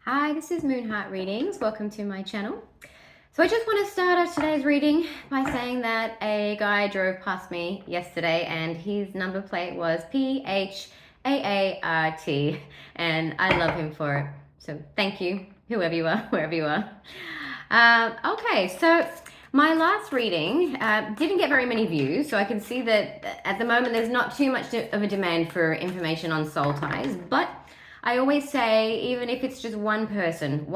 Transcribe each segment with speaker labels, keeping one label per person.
Speaker 1: Hi, this is Moonheart Readings. Welcome to my channel. So I just want to start off today's reading by saying that a guy drove past me yesterday and his number plate was PHAART, and I love him for it. So thank you, whoever you are, wherever you are. Okay, so my last reading didn't get very many views, so I can see that at the moment there's not too much of a demand for information on soul ties, but I always say, even if it's just one person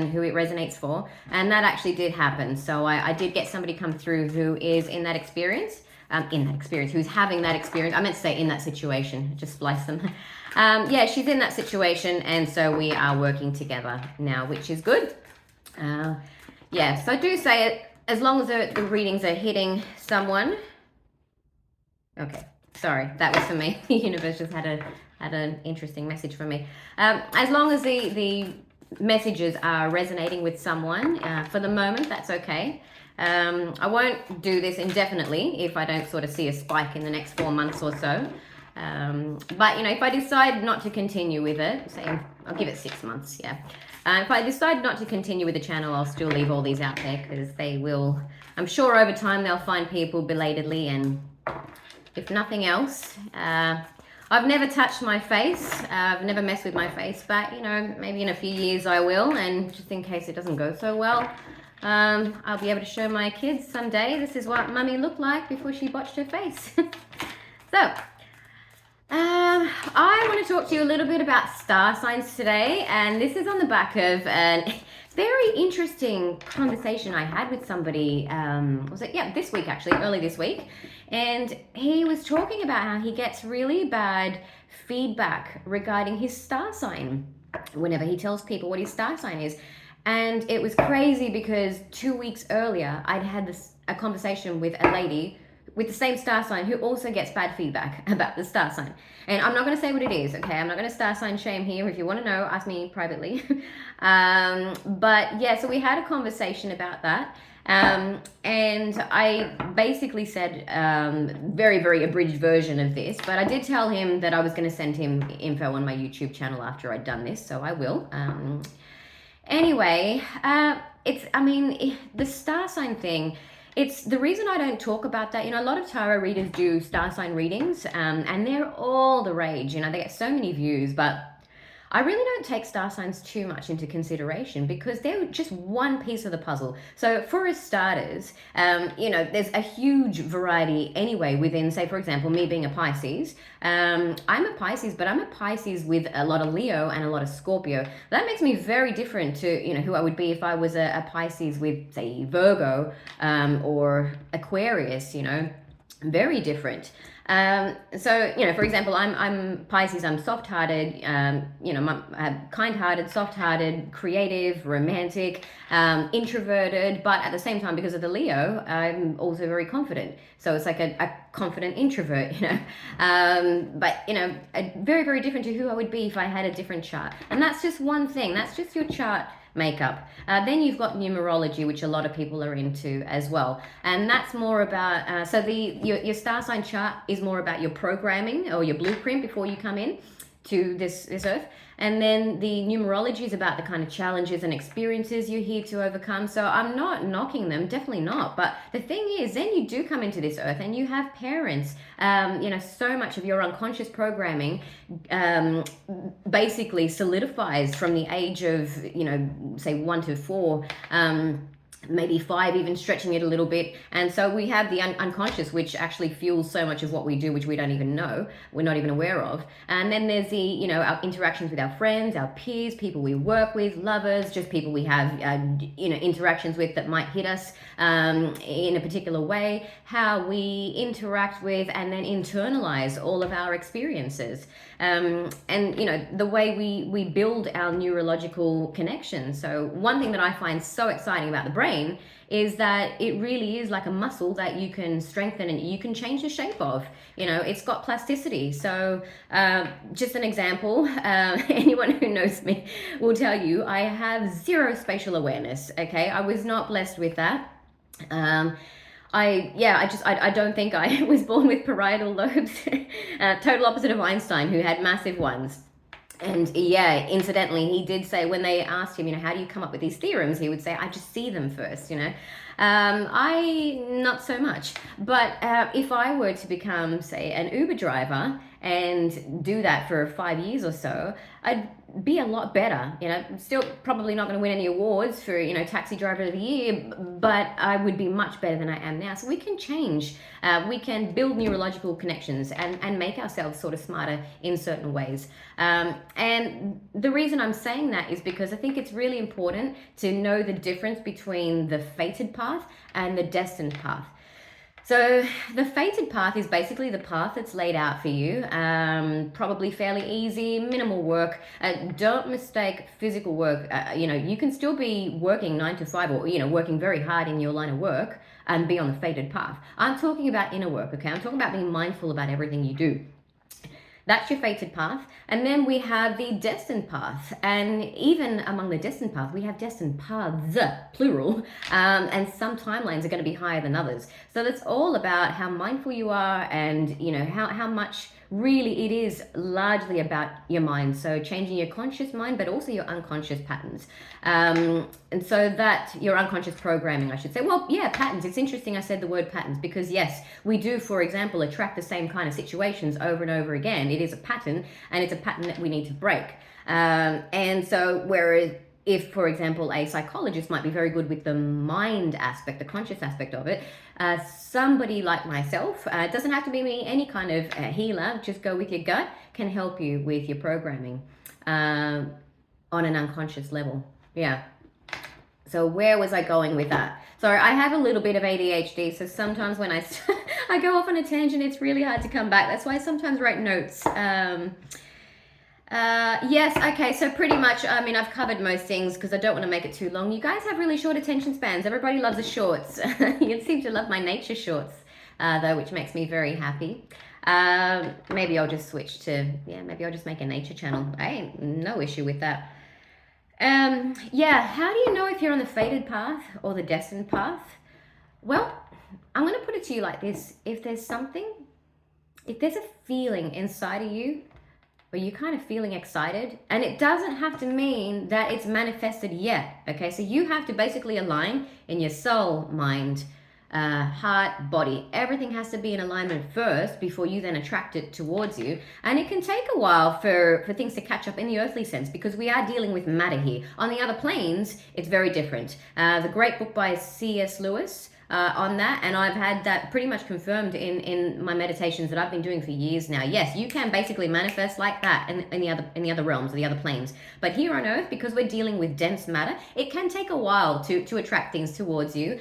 Speaker 1: who it resonates for, and that actually did happen. So I did get somebody come through who is in that experience, who's having that experience. I meant to say in that situation, just splice them. Yeah, she's in that situation, and so we are working together now, which is good. Yeah, so I do say it, as long as the readings are hitting someone. Okay, sorry, that was for me. The universe just had an interesting message for me. As long as the messages are resonating with someone, for the moment, that's okay. I won't do this indefinitely if I don't sort of see a spike in the next 4 months or so. But if I decide not to continue with it, say I'll give it 6 months, yeah. If I decide not to continue with the channel, I'll still leave all these out there because they will, I'm sure over time they'll find people belatedly, and if nothing else, I've never touched my face. I've never messed with my face, but maybe in a few years I will, and just in case it doesn't go so well, I'll be able to show my kids someday this is what mummy looked like before she botched her face. So, I want to talk to you a little bit about star signs today, and this is on the back of an very interesting conversation I had with somebody, this week actually, early this week, and he was talking about how he gets really bad feedback regarding his star sign whenever he tells people what his star sign is. And it was crazy because 2 weeks earlier, I'd had a conversation with a lady with the same star sign who also gets bad feedback about the star sign. And I'm not going to say what it is, okay? I'm not going to star sign shame here. If you want to know, ask me privately. But yeah, so we had a conversation about that. And I basically said, very, very abridged version of this, but I did tell him that I was going to send him info on my YouTube channel after I'd done this, so I will. Anyway, the star sign thing, it's the reason I don't talk about that. A lot of tarot readers do star sign readings, and they're all the rage. They get so many views, but I really don't take star signs too much into consideration because they're just one piece of the puzzle. So for us starters, there's a huge variety anyway within, say, for example, me being a Pisces. I'm a Pisces, but I'm a Pisces with a lot of Leo and a lot of Scorpio. That makes me very different to, who I would be if I was a Pisces with, say, Virgo or Aquarius, very different. So, for example, I'm Pisces, I'm soft-hearted, kind-hearted, soft-hearted, creative, romantic, introverted, but at the same time, because of the Leo, I'm also very confident. So it's like a confident introvert, but, very, very different to who I would be if I had a different chart. And that's just one thing. That's just your chart makeup. Then you've got numerology, which a lot of people are into as well, and that's more about your star sign chart is more about your programming or your blueprint before you come in to this earth, and then the numerology is about the kind of challenges and experiences you're here to overcome. So I'm not knocking them, definitely not, but the thing is, then you do come into this earth and you have parents. So much of your unconscious programming basically solidifies from the age of say 1 to 4, maybe 5, even stretching it a little bit. And so we have the unconscious, which actually fuels so much of what we do, which we don't even know, we're not even aware of. And then there's the our interactions with our friends, our peers, people we work with, lovers, just people we have interactions with that might hit us in a particular way, how we interact with and then internalize all of our experiences, and the way we build our neurological connections. So one thing that I find so exciting about the brain is that it really is like a muscle that you can strengthen and you can change the shape of. It's got plasticity. So just an example, anyone who knows me will tell you I have zero spatial awareness. Okay, I was not blessed with that. I don't think I was born with parietal lobes. Total opposite of Einstein, who had massive ones. And yeah, incidentally, he did say when they asked him, how do you come up with these theorems? He would say, I just see them first. I not so much. But if I were to become, say, an Uber driver and do that for 5 years or so, I'd be a lot better. Still probably not going to win any awards for, taxi driver of the year, but I would be much better than I am now. So we can change. We can build neurological connections and make ourselves sort of smarter in certain ways. And the reason I'm saying that is because I think it's really important to know the difference between the fated path and the destined path. So the fated path is basically the path that's laid out for you, probably fairly easy, minimal work. Don't mistake physical work. You can still be working 9 to 5 or, working very hard in your line of work and be on the fated path. I'm talking about inner work, okay? I'm talking about being mindful about everything you do. That's your fated path. And then we have the destined path. And even among the destined path, we have destined paths, plural. And some timelines are going to be higher than others. So that's all about how mindful you are and, how much really it is largely about your mind. So changing your conscious mind, but also your unconscious patterns. And so that your unconscious programming, I should say. Well, yeah, patterns. It's interesting I said the word patterns because yes, we do, for example, attract the same kind of situations over and over again. It is a pattern and it's a pattern that we need to break. And so whereas if, for example, a psychologist might be very good with the mind aspect, the conscious aspect of it, somebody like myself, doesn't have to be me, any kind of healer, just go with your gut, can help you with your programming on an unconscious level. Yeah. So where was I going with that? Sorry, I have a little bit of ADHD, so sometimes when I I go off on a tangent, it's really hard to come back. That's why I sometimes write notes. Yes, okay, so pretty much, I've covered most things because I don't want to make it too long. You guys have really short attention spans. Everybody loves the shorts. You seem to love my nature shorts, though, which makes me very happy. Maybe I'll just switch to, maybe I'll just make a nature channel. I ain't no issue with that. How do you know if you're on the fated path or the destined path? Well, I'm going to put it to you like this. If there's a feeling inside of you where you're kind of feeling excited, and it doesn't have to mean that it's manifested yet, okay? So you have to basically align in your soul, mind, heart, body. Everything has to be in alignment first before you then attract it towards you. And it can take a while for things to catch up in the earthly sense because we are dealing with matter here. On the other planes, it's very different. The great book by C.S. Lewis, on that, and I've had that pretty much confirmed in my meditations that I've been doing for years now. Yes, you can basically manifest like that in the other realms, or the other planes. But here on Earth, because we're dealing with dense matter, it can take a while to attract things towards you.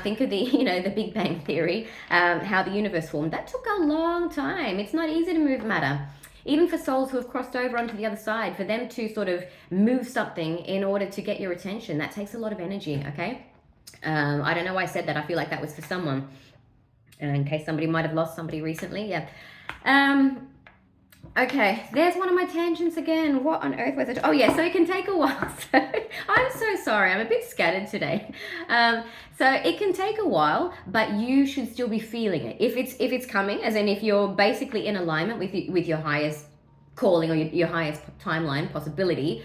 Speaker 1: Think of the Big Bang Theory, how the universe formed. That took a long time. It's not easy to move matter. Even for souls who have crossed over onto the other side, for them to sort of move something in order to get your attention, that takes a lot of energy, okay? I don't know why I said that. I feel like that was for someone. In case somebody might have lost somebody recently. Yeah. Okay, there's one of my tangents again. What on earth was it? Oh yeah, so it can take a while. So I'm so sorry. I'm a bit scattered today. So it can take a while, but you should still be feeling it. If it's coming, as in if you're basically in alignment with your highest calling or your highest timeline possibility,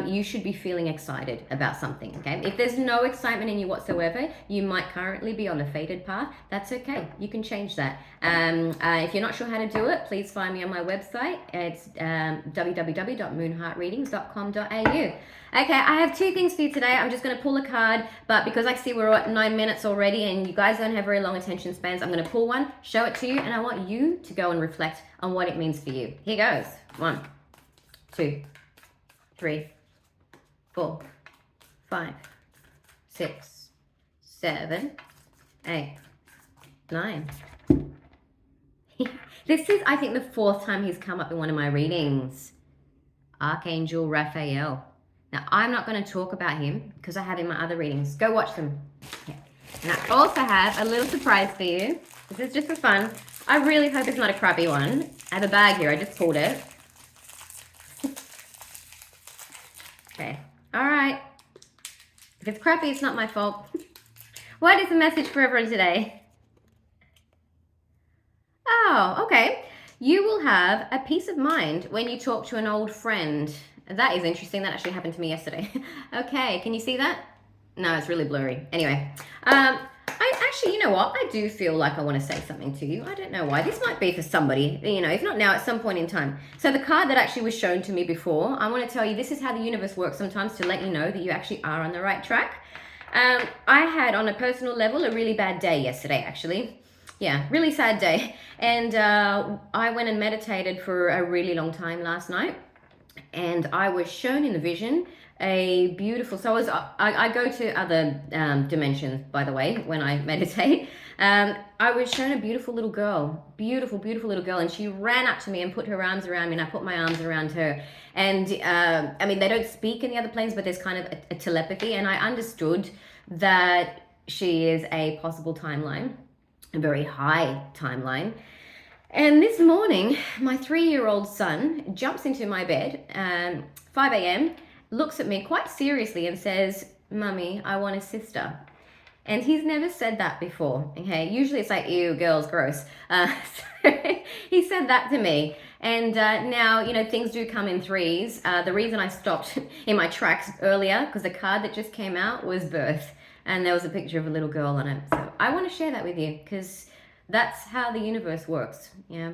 Speaker 1: you should be feeling excited about something, okay? If there's no excitement in you whatsoever, you might currently be on a fated path. That's okay. You can change that. If you're not sure how to do it, please find me on my website. It's www.moonheartreadings.com.au. Okay, I have two things for you today. I'm just going to pull a card, but because I see we're at 9 minutes already and you guys don't have very long attention spans, I'm going to pull one, show it to you, and I want you to go and reflect on what it means for you. Here goes. 1, 2, 3, 4, 5, 6, 7, 8, 9. This is, I think, the 4th time he's come up in one of my readings. Archangel Raphael. Now, I'm not going to talk about him because I have in my other readings. Go watch them. Okay. And I also have a little surprise for you. This is just for fun. I really hope it's not a crappy one. I have a bag here. I just pulled it. Okay. All right. If it's crappy, it's not my fault. What is the message for everyone today? Oh, okay. You will have a peace of mind when you talk to an old friend. That is interesting. That actually happened to me yesterday. Okay, can you see that? No, it's really blurry. Anyway, I actually, you know what? I do feel like I want to say something to you. I don't know why. This might be for somebody, you know, if not now, at some point in time. So the card that actually was shown to me before, I want to tell you this is how the universe works sometimes to let you know that you actually are on the right track. I had, on a personal level, a really bad day yesterday, actually. Yeah, really sad day. And I went and meditated for a really long time last night. And I was shown in the vision a beautiful, so I go to other dimensions, by the way, when I meditate. I was shown a beautiful little girl, beautiful little girl, and she ran up to me and put her arms around me, and I put my arms around her. And I mean, they don't speak in the other planes, but there's kind of a telepathy, and I understood that she is a possible timeline, a very high timeline. And this morning, my 3-year-old son jumps into my bed, 5 a.m., looks at me quite seriously and says, "Mummy, I want a sister." And he's never said that before, okay? Usually it's like, ew, girls, gross. So he said that to me. And now, you know, things do come in threes. The reason I stopped in my tracks earlier, because the card that just came out was birth. And there was a picture of a little girl on it. So I want to share that with you, because that's how the universe works. Yeah.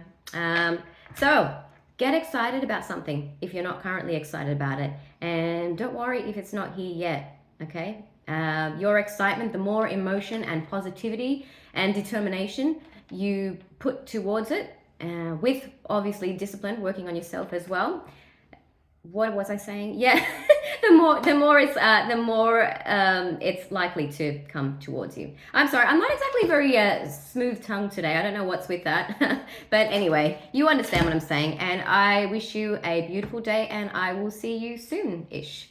Speaker 1: So get excited about something if you're not currently excited about it, and don't worry if it's not here yet. Okay. Your excitement, the more emotion and positivity and determination you put towards it, with obviously discipline, working on yourself as well. What was I saying? Yeah, the more it's likely to come towards you. I'm sorry, I'm not exactly very smooth tongued today. I don't know what's with that, but anyway, you understand what I'm saying. And I wish you a beautiful day, and I will see you soon-ish.